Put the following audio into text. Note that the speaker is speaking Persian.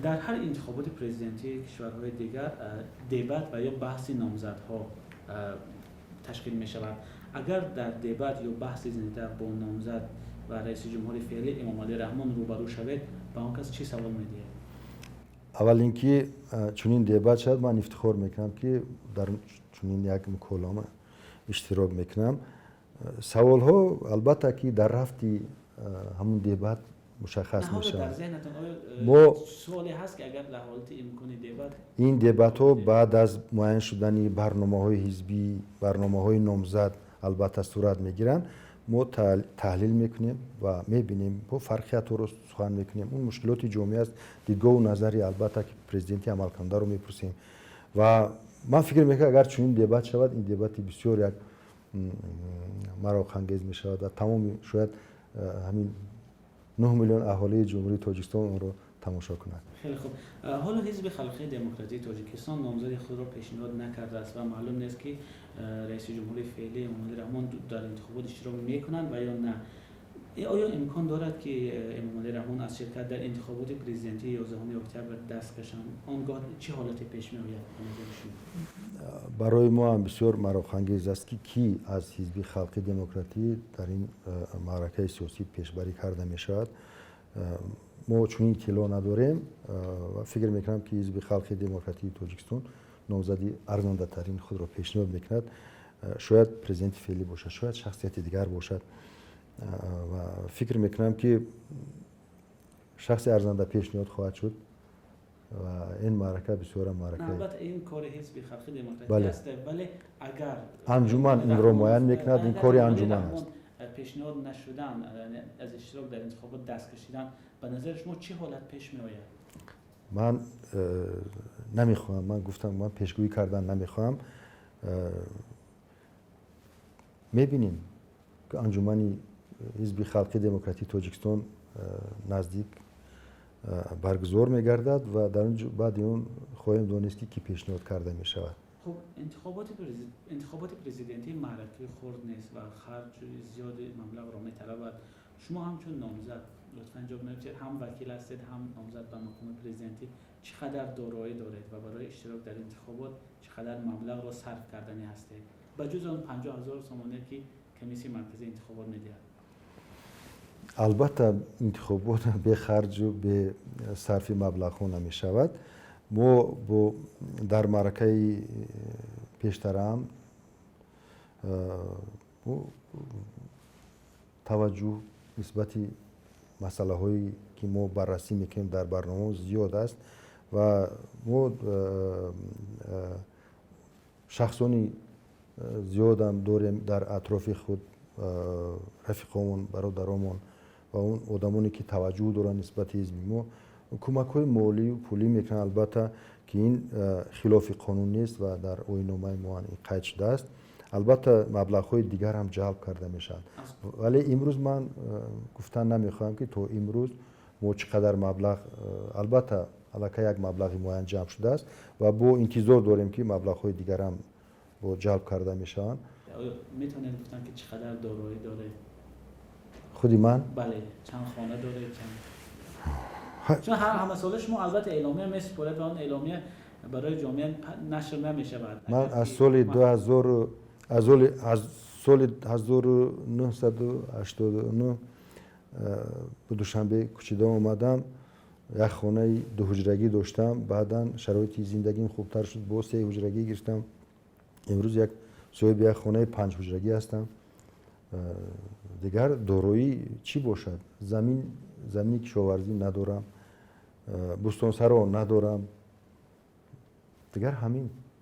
در هر انتخابات پرزیدنتی کشورهای دیگر دیبات و یا بحث نامزدها تشکیل می شود. اگر در دیبات یا بحث زنده با نامزد و رئیس جمهور فعلی امام علی رحمان روبرو شوید به اون کس چی سوال می‌دهید؟ اول اینکه چنین دیبات شد من افتخار میکنم که در چنین یک مکالمه اشتراک میکنم. سوال ها البته که در رفتی همون دیبات مشخص میشه. در ذهنتون آیا سوالی هست که اگر در حالت امکان دیبات این دیبات ها بعد از معین شدن برنامه‌های حزبی، برنامه‌های نامزد البته صورت میگیرن، ما تحلیل میکنیم و میبینیم با فرقیت رو سخن میکنیم. اون مشکلات جامعه است، دیدگاه و نظری البته که پرزیدنتی عمل کننده رو میپرسیم و من فکر میکنم اگر چنین دیبات شود این دیبات بسیار یک مراق انگیز میشود و تمام شاید همین 9 میلیون اهالی جمهوری تاجیکستان اون رو تماشا کنند. خیلی خوب. حالا حزب خلقی دموکراسی تاجیکستان نامزد خود را پیشنهاد نکرده است و معلوم نیست که رئیس جمهور فعلی امام علی رحمان در انتخابات اشتراک میکنند و یا نه. آیا امکان دارد که امام علی رحمان از شرکت در انتخابات پرزیدنتی 11 اکتبر دست کشند؟ آنگاه چه حالتی پیش میآید؟ برای ما هم بسیار مراق انگیز است که کی از حزب خلقی دموکراتی در این معرکه سیاسی پیشبری کرده می شود. ما چنین اطلاع نداریم و فکر میکنم که حزب خلقی دموکراتی تاجیکستان نامزدی ارزنده ترین خود را پیشنهاد میکند. شاید پرزیدنت فعلی باشد، شاید شخصیت دیگر باشد و فکر میکنم که شخص ارزنده پیشنهاد خواهد شد و این معرکه بسیار معرکه. البته این کار حزب خلقی دموکراتی است، ولی اگر انجمن این را معین میکند این کاری انجمن است. پیشنهاد نشدن از اشتراک در انتخابات دست کشیدن به نظر شما چه حالت پیش می آید؟ من نمیخوام، من گفتم من پیشگویی کردن نمیخوام. میبینیم که انجمن حزب خلقی دموکراتی تاجیکستان نزدیک برگزار میگردد و در اونجا بعد اون خواهیم دانست که کی پیشنهاد کرده می شود. خب انتخابات پرزیدنتی معرکه خرد نیست و خرج زیاد مبلغ را میطلبد. شما همچون نامزد لطفاً جواب بدید، هم وکیل هستید هم نامزد به مقام پرزیدنتی، چقدر دارایی دارید و برای اشتراک در انتخابات چقدر مبلغ را صرف کردنی هستید بجز آن 50,000 سومانی که کمیسیون مرکزی انتخابات میدهد؟ البته انتخابات به خرج و به صرف مبلغ ها نمی شود. ما در معرکه پیشتر هم توجه نسبت مسئله هایی که ما بررسی میکنیم در برنامه زیاد است و ما شخصانی زیاد هم داریم در اطراف خود، رفیقامون، برادرامون و اون آدمانی که توجه دارن نسبت حزب ما کمک های مالی و پولی میکنن. البته که این خلاف قانون نیست و در آیین‌نامه ما قید شده است. البته مبلغ های دیگر هم جلب کرده میشن، ولی امروز من گفتن نمیخوام که تو امروز ما چقدر مبلغ، البته علاقه یک مبلغی معین جمع شده است و با انتظار داریم که مبلغ های دیگر هم با جلب کرده میشن. میتونید گفتن که چقدر دارایی داره؟ خودی من؟ بله، چند خانه داره، چون همه سال شما البته اعلامیه میسپارید و اون اعلامیه برای جامعه نشر نمیشه. من از سال 2000 از سال 1989 به دوشنبه کوچیده اومدم، یک خانه 2 حجرگی داشتم، بعدا شرایط زندگیم خوبتر شد با 3 حجرگی گرفتم. امروز یک صاحب یک خانه 5 حجرگی هستم. دیگر دارایی چی باشد؟ زمین کشاورزی ندارم، بستانسرا ندارم، دیگر همین.